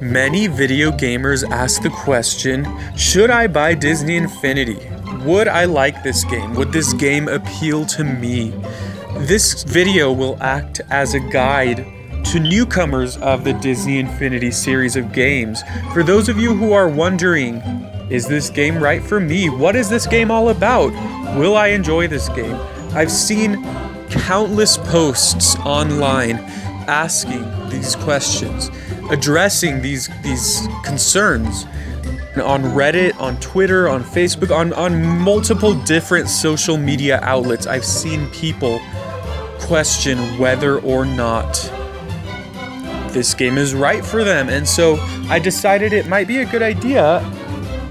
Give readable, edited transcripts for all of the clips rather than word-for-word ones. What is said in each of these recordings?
Many video gamers ask the question, should I buy Disney Infinity? Would I like this game? Would this game appeal to me? This video will act as a guide to newcomers of the Disney Infinity series of games. For those of you who are wondering, is this game right for me? What is this game all about? Will I enjoy this game? I've seen countless posts online asking these questions, addressing these concerns on Reddit, on Twitter, on Facebook, on multiple different social media outlets. I've seen people question whether or not this game is right for them. And so I decided it might be a good idea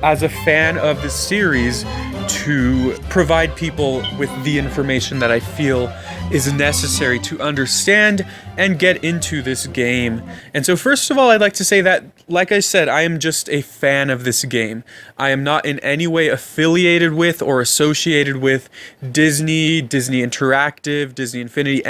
as a fan of the series to provide people with the information that I feel is necessary to understand and get into this game. And so first of all, I'd like to say that, like I said, I am just a fan of this game. I am not in any way affiliated with or associated with Disney Interactive, Disney Infinity,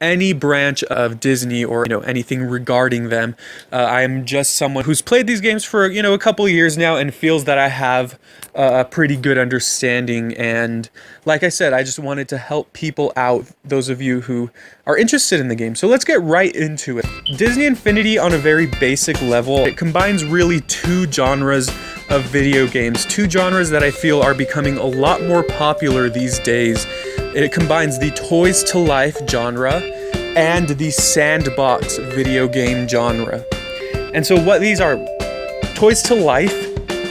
any branch of Disney or anything regarding them. I am just someone who's played these games for a couple of years now and feels that I have a pretty good understanding. And like I said, I just wanted to help people out, those of you who are interested in the game. So let's get right into it. Disney Infinity, on a very basic level, it combines really two genres of video games, two genres that I feel are becoming a lot more popular these days. It combines the toys to life genre and the sandbox video game genre. And so what these are, toys to life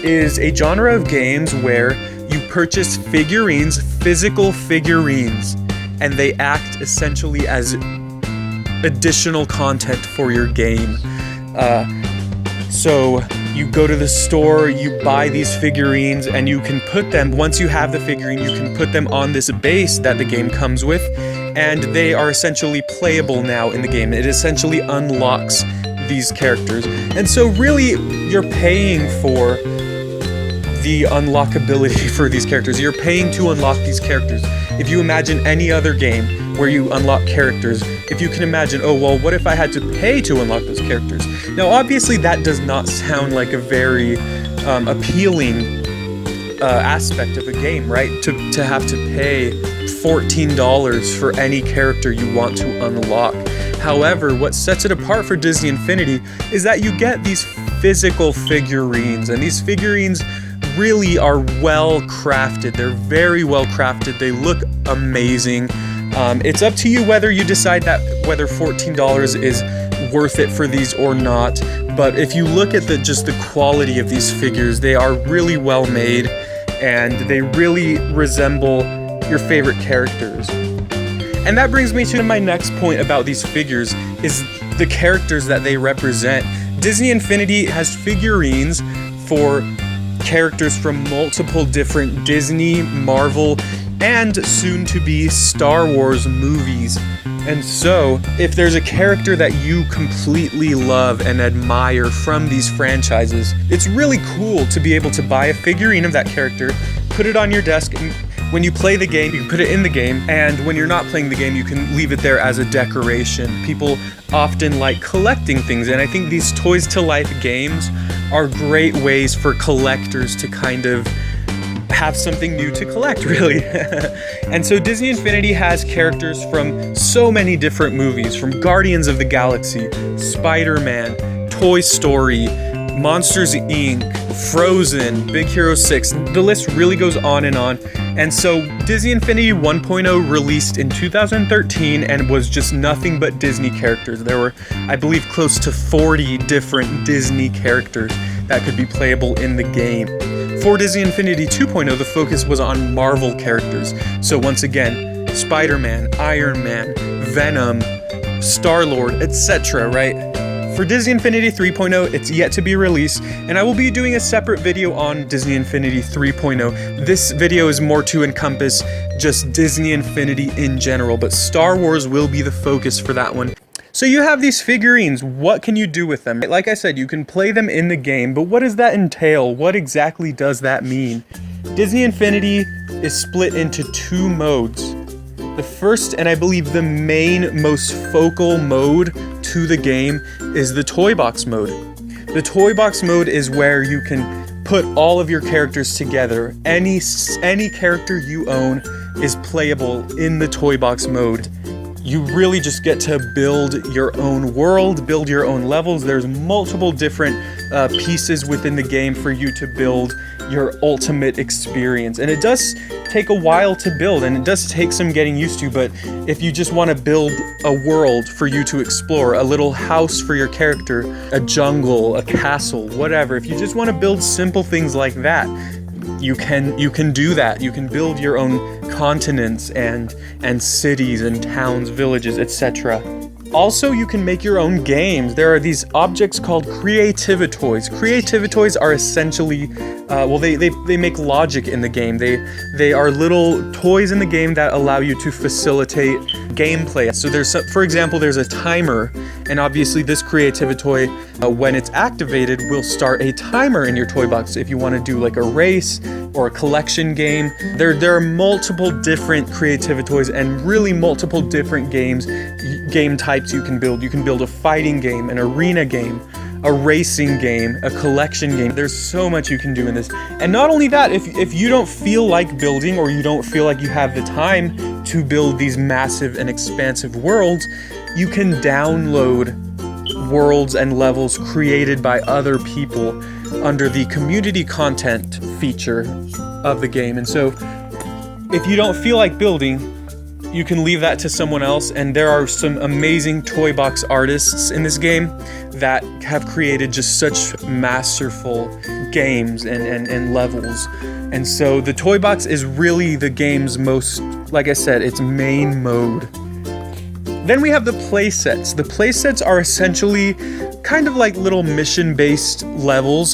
is a genre of games where you purchase figurines, physical figurines, and they act essentially as additional content for your game. So you go to the store, you buy these figurines, and you can put them, once you have the figurine, you can put them on this base that the game comes with, and they are essentially playable now in the game. It essentially unlocks these characters. And so really, you're paying for the unlockability for these characters. You're paying to unlock these characters. If you imagine any other game where you unlock characters, if you can imagine, oh, well, what if I had to pay to unlock those characters? Now, obviously, that does not sound like a very appealing aspect of a game, right? To have to pay $14 for any character you want to unlock. However, what sets it apart for Disney Infinity is that you get these physical figurines, and these figurines really are well crafted. They're very well crafted. They look amazing. It's up to you whether you decide that whether $14 is worth it for these or not. But if you look at just the quality of these figures, they are really well made and they really resemble your favorite characters. And that brings me to my next point about these figures, is the characters that they represent. Disney Infinity has figurines for characters from multiple different Disney, Marvel, and soon-to-be Star Wars movies. And so, if there's a character that you completely love and admire from these franchises, it's really cool to be able to buy a figurine of that character, put it on your desk, and when you play the game, you can put it in the game, and when you're not playing the game, you can leave it there as a decoration. People often like collecting things, and I think these Toys to Life games are great ways for collectors to kind of have something new to collect, really. And so Disney Infinity has characters from so many different movies, from Guardians of the Galaxy, Spider-Man, Toy Story, Monsters, Inc., Frozen, Big Hero 6. The list really goes on and on. And so Disney Infinity 1.0 released in 2013 and was just nothing but Disney characters. There were, I believe, close to 40 different Disney characters that could be playable in the game. For Disney Infinity 2.0, the focus was on Marvel characters. So once again, Spider-Man, Iron Man, Venom, Star-Lord, etc., right? For Disney Infinity 3.0, it's yet to be released, and I will be doing a separate video on Disney Infinity 3.0. This video is more to encompass just Disney Infinity in general, but Star Wars will be the focus for that one. So you have these figurines, what can you do with them? Like I said, you can play them in the game, but what does that entail? What exactly does that mean? Disney Infinity is split into two modes. The first, and I believe the main, most focal mode to the game is the Toybox mode. The Toybox mode is where you can put all of your characters together. Any character you own is playable in the Toybox mode. You really just get to build your own world, build your own levels. There's multiple different pieces within the game for you to build your ultimate experience. And it does take a while to build, and it does take some getting used to, but if you just want to build a world for you to explore, a little house for your character, a jungle, a castle, whatever, if you just want to build simple things like that, you can do that. You can build your own continents and cities and towns, villages, etc. Also, you can make your own games. There are these objects called creativitoys. Creativitoys are essentially, they make logic in the game. They are little toys in the game that allow you to facilitate gameplay. So for example, there's a timer, and obviously this creativitoy, when it's activated, will start a timer in your toy box. If you want to do like a race or a collection game, there are multiple different creativitoys and really multiple different game types you can build. You can build a fighting game, an arena game, a racing game, a collection game. There's so much you can do in this. And not only that, if you don't feel like building, or you don't feel like you have the time to build these massive and expansive worlds, you can download worlds and levels created by other people under the community content feature of the game. And so if you don't feel like building, you can leave that to someone else, and there are some amazing Toybox artists in this game that have created just such masterful games and levels. And so the Toybox is really the game's most, like I said, its main mode. Then we have the playsets. The playsets are essentially kind of like little mission-based levels.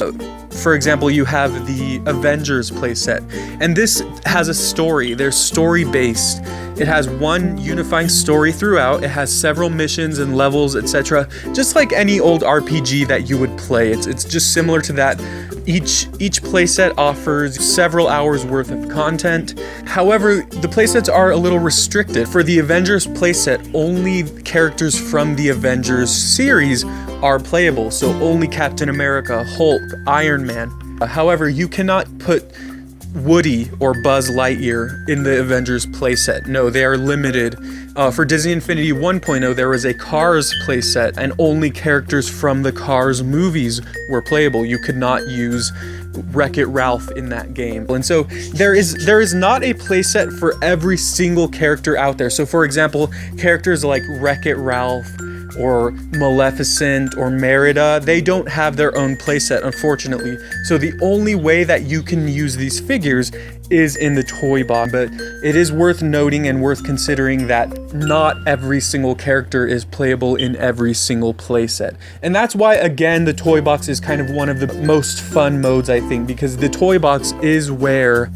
For example, you have the Avengers playset, and this has a story. They're story-based. It has one unifying story throughout. It has several missions and levels, etc. Just like any old RPG that you would play. It's just similar to that. Each playset offers several hours worth of content. However, the playsets are a little restricted. For the Avengers playset, only characters from the Avengers series are playable. So only Captain America, Hulk, Iron Man. However, you cannot put Woody or Buzz Lightyear in the Avengers playset. No, they are limited. For Disney Infinity 1.0, there was a Cars playset, and only characters from the Cars movies were playable. You could not use Wreck-It Ralph in that game. And so there is not a playset for every single character out there. So for example, characters like Wreck-It Ralph or Maleficent or Merida, they don't have their own playset, unfortunately. So the only way that you can use these figures is in the toy box. But it is worth noting and worth considering that not every single character is playable in every single playset. And that's why, again, the toy box is kind of one of the most fun modes, I think, because the toy box is where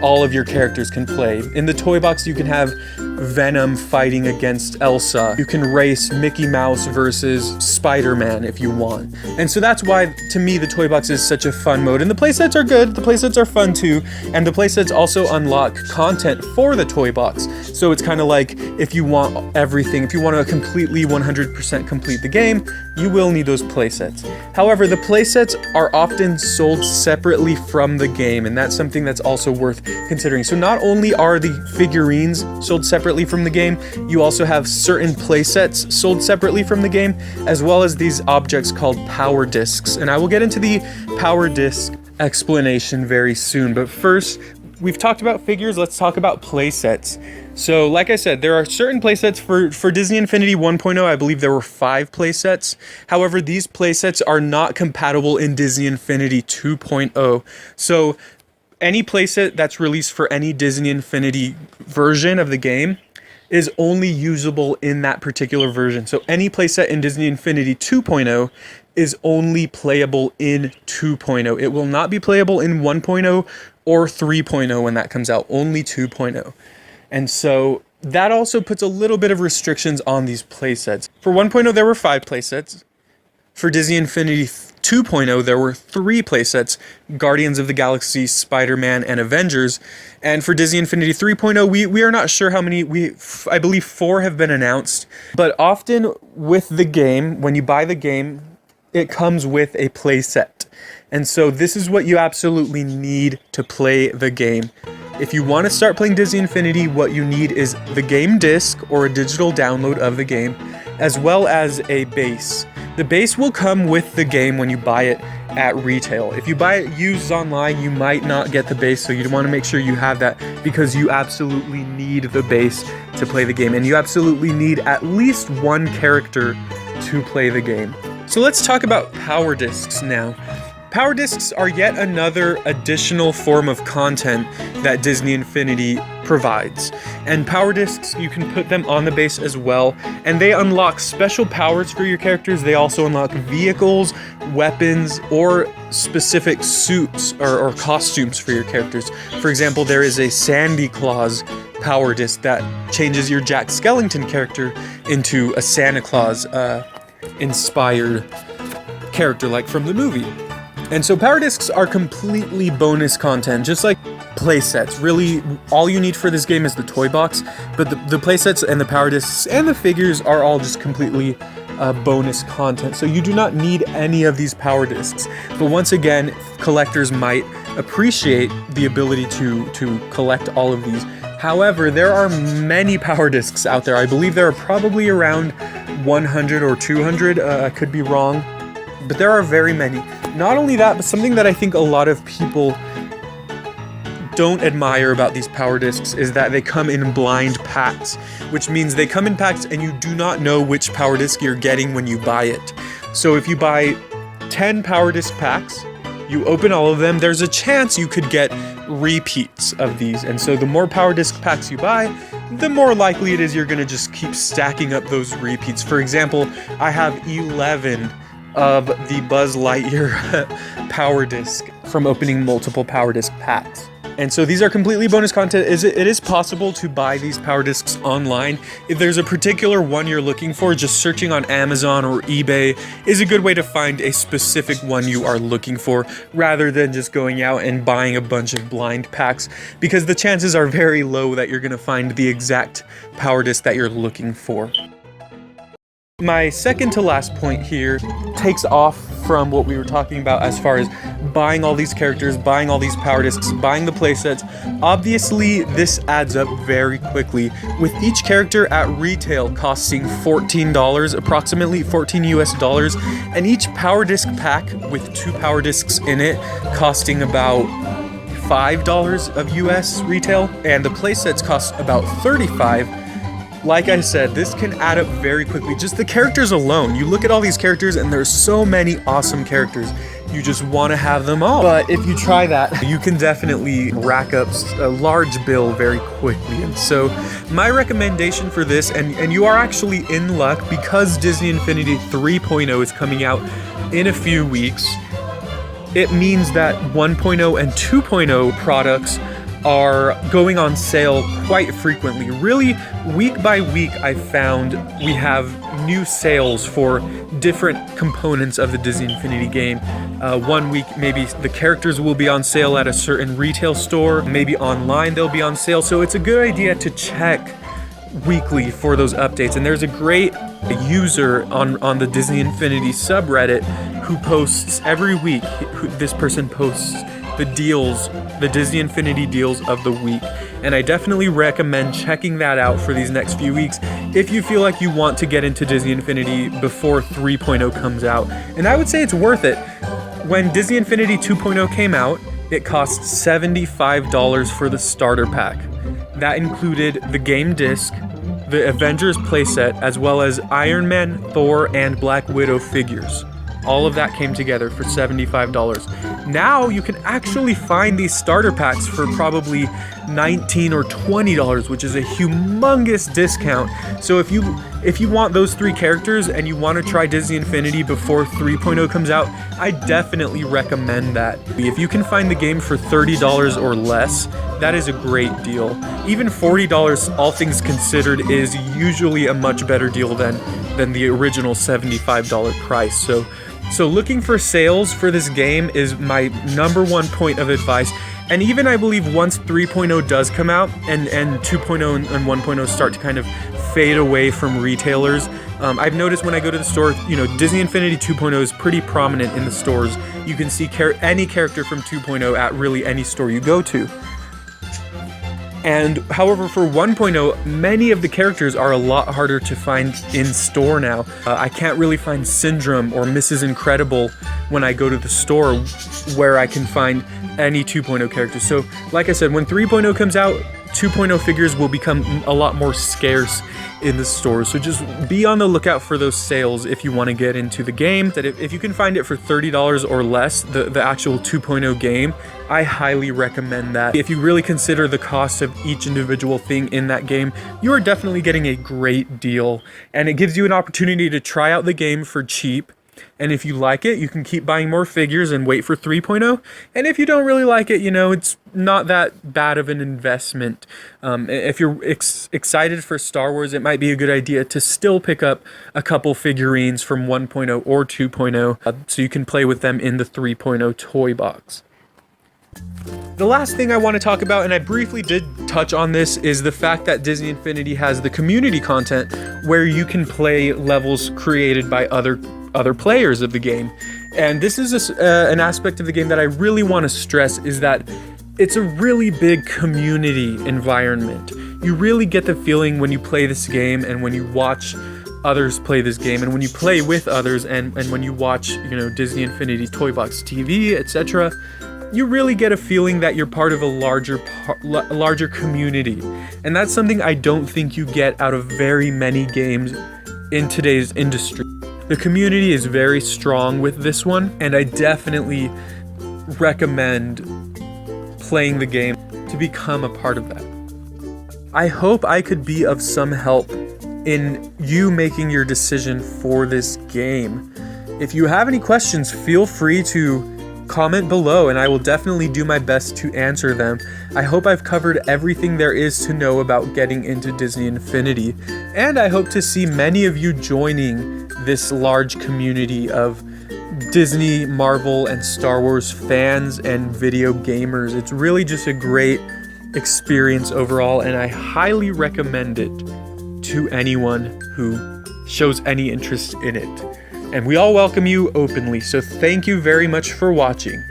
all of your characters can play. In the toy box, you can have Venom fighting against Elsa. You can race Mickey Mouse versus Spider-Man if you want. And so that's why, to me, the toy box is such a fun mode. And the playsets are good. The playsets are fun too. And the playsets also unlock content for the toy box. So it's kind of like, if you want everything, if you want to completely 100% complete the game, you will need those playsets. However, the playsets are often sold separately from the game, and that's something that's also worth considering. So not only are the figurines sold separately from the game, you also have certain playsets sold separately from the game, as well as these objects called power discs. And I will get into the power disc explanation very soon, but first, we've talked about figures, let's talk about playsets. So like I said, there are certain playsets for Disney Infinity 1.0, I believe there were 5 playsets. However, these playsets are not compatible in Disney Infinity 2.0. So any playset that's released for any Disney Infinity version of the game is only usable in that particular version. So any playset in Disney Infinity 2.0 is only playable in 2.0. It will not be playable in 1.0 or 3.0 when that comes out, only 2.0. And so that also puts a little bit of restrictions on these playsets. For 1.0, there were 5 playsets. For Disney Infinity 2.0, there were 3 playsets: Guardians of the Galaxy, Spider-Man, and Avengers. And for Disney Infinity 3.0, we are not sure how many. I believe 4 have been announced. But often with the game, when you buy the game, it comes with a playset. And so this is what you absolutely need to play the game. If you want to start playing Disney Infinity, what you need is the game disc or a digital download of the game, as well as a base. The base will come with the game when you buy it at retail. If you buy it used online, you might not get the base, so you want to make sure you have that, because you absolutely need the base to play the game, and you absolutely need at least one character to play the game. So let's talk about power discs now. Power discs are yet another additional form of content that Disney Infinity provides. And power discs, you can put them on the base as well, and they unlock special powers for your characters. They also unlock vehicles, weapons, or specific suits or costumes for your characters. For example, there is a Sandy Claus power disc that changes your Jack Skellington character into a Santa Claus inspired character like from the movie. And so power discs are completely bonus content, just like playsets. Really, all you need for this game is the Toybox, but the playsets and the power discs and the figures are all just completely bonus content. So you do not need any of these power discs. But once again, collectors might appreciate the ability to collect all of these. However, there are many power discs out there. I believe there are probably around 100 or 200. I could be wrong, but there are very many. Not only that, but something that I think a lot of people don't admire about these power discs is that they come in blind packs, which means they come in packs and you do not know which power disc you're getting when you buy it. So if you buy 10 power disc packs, you open all of them, there's a chance you could get repeats of these. And so the more power disc packs you buy, the more likely it is you're going to just keep stacking up those repeats. For example, I have 11 of the Buzz Lightyear power disc from opening multiple power disc packs. And so these are completely bonus content. It is possible to buy these power discs online. If there's a particular one you're looking for, just searching on Amazon or eBay is a good way to find a specific one you are looking for, rather than just going out and buying a bunch of blind packs, because the chances are very low that you're going to find the exact power disc that you're looking for. My second to last point here takes off from what we were talking about as far as buying all these characters, buying all these power discs, buying the playsets. Obviously, this adds up very quickly, with each character at retail costing $14, approximately 14 US dollars, and each power disc pack with 2 power discs in it costing about $5 of US retail, and the playsets cost about $35. Like I said, this can add up very quickly. Just the characters alone. You look at all these characters and there's so many awesome characters. You just want to have them all. But if you try that, you can definitely rack up a large bill very quickly. And so my recommendation for this, and you are actually in luck, because Disney Infinity 3.0 is coming out in a few weeks, it means that 1.0 and 2.0 products are going on sale quite frequently. Really, week by week, I found we have new sales for different components of the Disney Infinity game. One week, maybe the characters will be on sale at a certain retail store. Maybe online they'll be on sale. So it's a good idea to check weekly for those updates. And there's a great user on the Disney Infinity subreddit who posts every week. This person posts the deals, the Disney Infinity deals of the week. And I definitely recommend checking that out for these next few weeks if you feel like you want to get into Disney Infinity before 3.0 comes out. And I would say it's worth it. When Disney Infinity 2.0 came out, it cost $75 for the starter pack. That included the game disc, the Avengers playset, as well as Iron Man, Thor, and Black Widow figures. All of that came together for $75. Now you can actually find these starter packs for probably $19 or $20, which is a humongous discount. So if you want those 3 characters and you want to try Disney Infinity before 3.0 comes out, I definitely recommend that. If you can find the game for $30 or less, that is a great deal. Even $40, all things considered, is usually a much better deal than the original $75 price. So looking for sales for this game is my number one point of advice. And even I believe once 3.0 does come out and 2.0 and 1.0 start to kind of fade away from retailers, I've noticed when I go to the store, Disney Infinity 2.0 is pretty prominent in the stores. You can see any character from 2.0 at really any store you go to. And however, for 1.0, many of the characters are a lot harder to find in store now. I can't really find Syndrome or Mrs. Incredible when I go to the store where I can find any 2.0 characters. So, like I said, when 3.0 comes out, 2.0 figures will become a lot more scarce in the stores. So just be on the lookout for those sales if you want to get into the game. That if you can find it for $30 or less, the actual 2.0 game, I highly recommend that. If you really consider the cost of each individual thing in that game, you are definitely getting a great deal. And it gives you an opportunity to try out the game for cheap. And if you like it, you can keep buying more figures and wait for 3.0. And if you don't really like it, it's not that bad of an investment. If you're excited for Star Wars, it might be a good idea to still pick up a couple figurines from 1.0 or 2.0 so you can play with them in the 3.0 toy box. The last thing I want to talk about, and I briefly did touch on this, is the fact that Disney Infinity has the community content where you can play levels created by other players of the game. And this is an aspect of the game that I really want to stress, is that it's a really big community environment. You really get the feeling when you play this game and when you watch others play this game and when you play with others and when you watch, Disney Infinity Toybox TV, etc. You really get a feeling that you're part of a larger community. And that's something I don't think you get out of very many games in today's industry. The community is very strong with this one, and I definitely recommend playing the game to become a part of that. I hope I could be of some help in you making your decision for this game. If you have any questions, feel free to comment below and I will definitely do my best to answer them. I hope I've covered everything there is to know about getting into Disney Infinity, and I hope to see many of you joining this large community of Disney, Marvel, and Star Wars fans and video gamers. It's really just a great experience overall, and I highly recommend it to anyone who shows any interest in it. And we all welcome you openly, so thank you very much for watching.